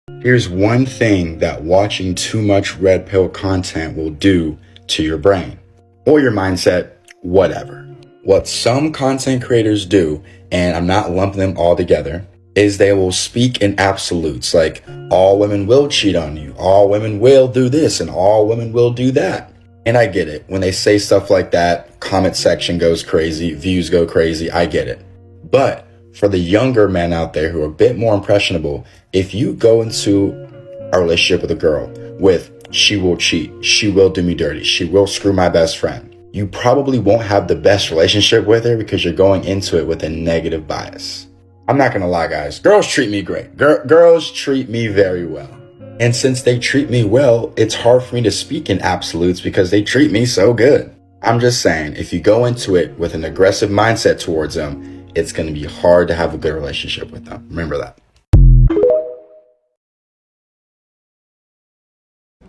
Here's one thing that watching too much red pill content will do to your brain or your mindset, whatever. What some content creators do, and I'm not lumping them all together, is they will speak in absolutes like all women will cheat on you, all women will do this, and all women will do that. And I get it. When they say stuff like that, comment section goes crazy, views go crazy. I get it. But for the younger men out there who are a bit more impressionable, if you go into a relationship with a girl with she will cheat, she will do me dirty, she will screw my best friend, you probably won't have the best relationship with her because you're going into it with a negative bias. I'm not gonna lie, guys. Girls treat me great. Girls treat me very well. And since they treat me well, it's hard for me to speak in absolutes because they treat me so good. I'm just saying, if you go into it with an aggressive mindset towards them, it's going to be hard to have a good relationship with them. Remember that.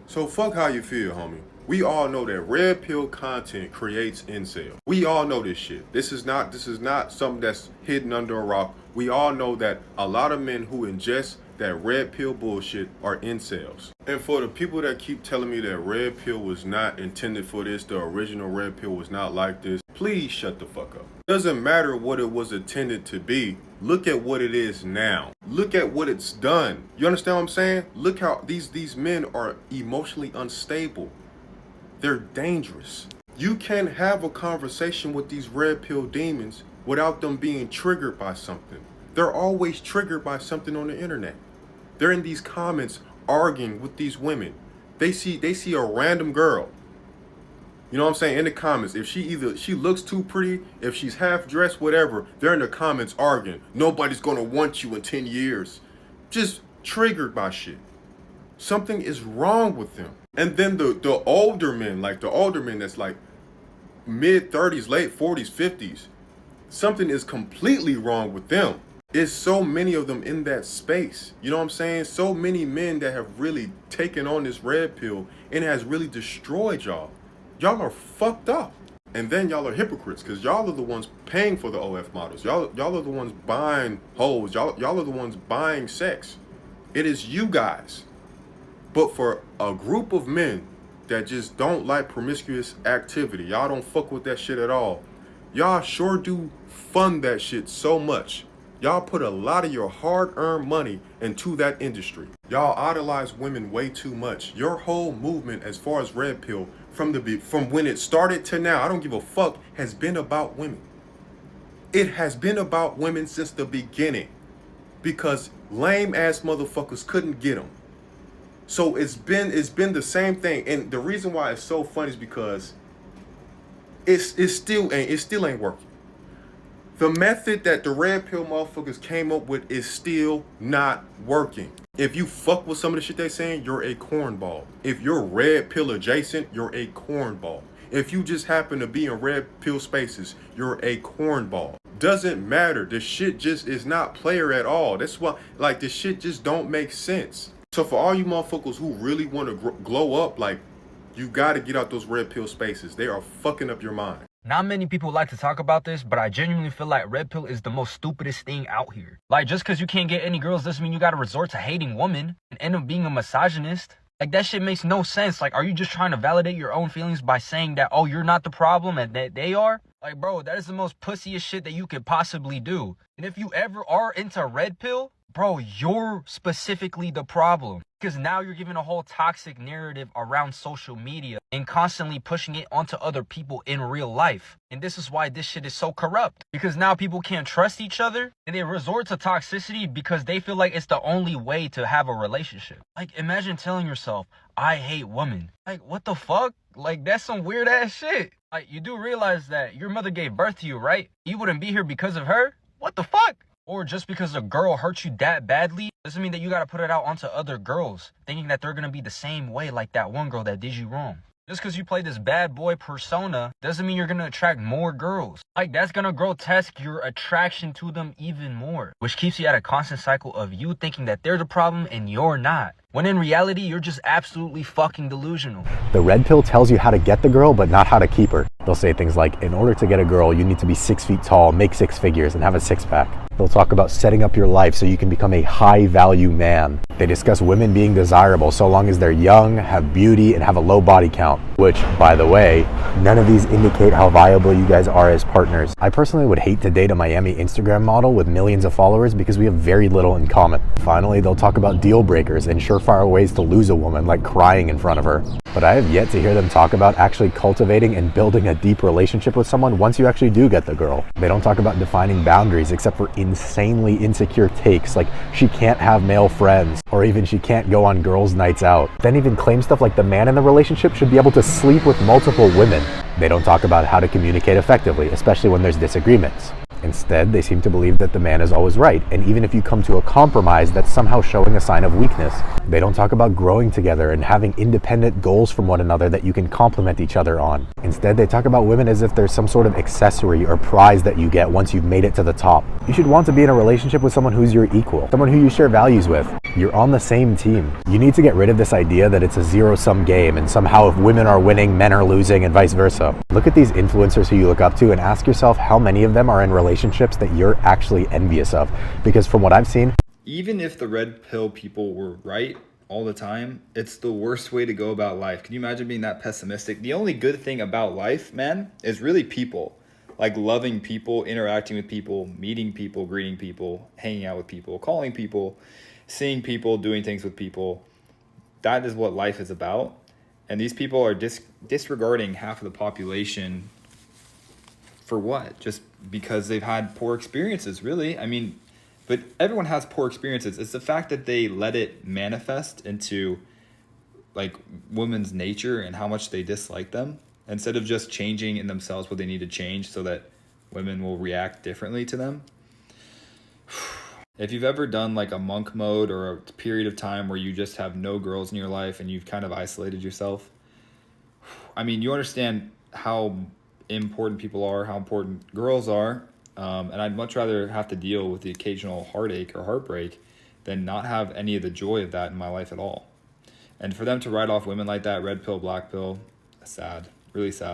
So fuck how you feel, homie. We all know that red pill content creates incel. We all know this shit. This is not something that's hidden under a rock. We all know that a lot of men who ingest that red pill bullshit are incels. And for the people that keep telling me that red pill was not intended for this, the original red pill was not like this, please shut the fuck up. Doesn't matter what it was intended to be. Look at what it is now. Look at what it's done. You understand what I'm saying? Look how these men are emotionally unstable. They're dangerous. You can't have a conversation with these red pill demons without them being triggered by something. They're always triggered by something on the internet. They're in these comments arguing with these women. They see a random girl. You know what I'm saying? In the comments, if she looks too pretty, if she's half dressed, whatever, they're in the comments arguing. Nobody's gonna want you in 10 years. Just triggered by shit. Something is wrong with them. And then the older men, like the older men that's like mid 30s, late 40s, 50s, something is completely wrong with them. There's so many of them in that space. You know what I'm saying? So many men that have really taken on this red pill and it has really destroyed y'all. Y'all are fucked up. And then y'all are hypocrites because y'all are the ones paying for the OF models. Y'all are the ones buying hoes. Y'all are the ones buying sex. It is you guys. But for a group of men that just don't like promiscuous activity, y'all don't fuck with that shit at all. Y'all sure do fund that shit so much. Y'all put a lot of your hard-earned money into that industry. Y'all idolize women way too much. Your whole movement as far as red pill from when it started to now, I don't give a fuck, has been about women. It has been about women since the beginning because lame ass motherfuckers couldn't get them. So it's been the same thing. And the reason why it's so funny is because it still ain't working. The method that the red pill motherfuckers came up with is still not working. If you fuck with some of the shit they saying, you're a cornball. If you're red pill adjacent, you're a cornball. If you just happen to be in red pill spaces, you're a cornball. Doesn't matter. The shit just is not player at all. That's why, like, the shit just don't make sense. So for all you motherfuckers who really want to glow up, like, you got to get out those red pill spaces. They are fucking up your mind. Not many people like to talk about this, but I genuinely feel like red pill is the most stupidest thing out here. Like, just because you can't get any girls doesn't mean you gotta resort to hating women and end up being a misogynist. Like, that shit makes no sense. Like, are you just trying to validate your own feelings by saying that, oh, you're not the problem and that they are? Like, bro, that is the most pussiest shit that you could possibly do. And if you ever are into red pill, bro, you're specifically the problem. Because now you're giving a whole toxic narrative around social media and constantly pushing it onto other people in real life. And this is why this shit is so corrupt. Because now people can't trust each other and they resort to toxicity because they feel like it's the only way to have a relationship. Like, imagine telling yourself, I hate women. Like, what the fuck? Like, that's some weird ass shit. Like, you do realize that your mother gave birth to you, right? You wouldn't be here because of her? What the fuck? Or just because a girl hurt you that badly doesn't mean that you gotta put it out onto other girls, thinking that they're gonna be the same way like that one girl that did you wrong. Just because you play this bad boy persona doesn't mean you're gonna attract more girls. Like, that's gonna grotesque your attraction to them even more, which keeps you at a constant cycle of you thinking that they're the problem and you're not. When in reality, you're just absolutely fucking delusional. The red pill tells you how to get the girl, but not how to keep her. They'll say things like, in order to get a girl, you need to be 6 feet tall, make 6 figures, and have a six-pack. They'll talk about setting up your life so you can become a high value man. They discuss women being desirable so long as they're young, have beauty, and have a low body count. Which, by the way, none of these indicate how viable you guys are as partners. I personally would hate to date a Miami Instagram model with millions of followers because we have very little in common. Finally, they'll talk about deal breakers and surefire ways to lose a woman, like crying in front of her. But I have yet to hear them talk about actually cultivating and building a deep relationship with someone once you actually do get the girl. They don't talk about defining boundaries except for insanely insecure takes like she can't have male friends or even she can't go on girls' nights out. Then even claim stuff like the man in the relationship should be able to sleep with multiple women. They don't talk about how to communicate effectively, especially when there's disagreements. Instead, they seem to believe that the man is always right, and even if you come to a compromise, that's somehow showing a sign of weakness. They don't talk about growing together and having independent goals from one another that you can complement each other on. Instead, they talk about women as if there's some sort of accessory or prize that you get once you've made it to the top. You should want to be in a relationship with someone who's your equal, someone who you share values with. You're on the same team. You need to get rid of this idea that it's a zero-sum game and somehow if women are winning, men are losing and vice versa. Look at these influencers who you look up to and ask yourself how many of them are in relationships that you're actually envious of. Because from what I've seen, even if the red pill people were right all the time, it's the worst way to go about life. Can you imagine being that pessimistic? The only good thing about life, man, is really people. Like loving people, interacting with people, meeting people, greeting people, hanging out with people, calling people, seeing people, doing things with people. That is what life is about. And these people are disregarding half of the population for what? Just because they've had poor experiences, really. I mean, but everyone has poor experiences. It's the fact that they let it manifest into like women's nature and how much they dislike them, instead of just changing in themselves what they need to change so that women will react differently to them. If you've ever done like a monk mode or a period of time where you just have no girls in your life and you've kind of isolated yourself, I mean, you understand how important people are, how important girls are, and I'd much rather have to deal with the occasional heartache or heartbreak than not have any of the joy of that in my life at all. And for them to write off women like that, red pill, black pill, sad, really sad.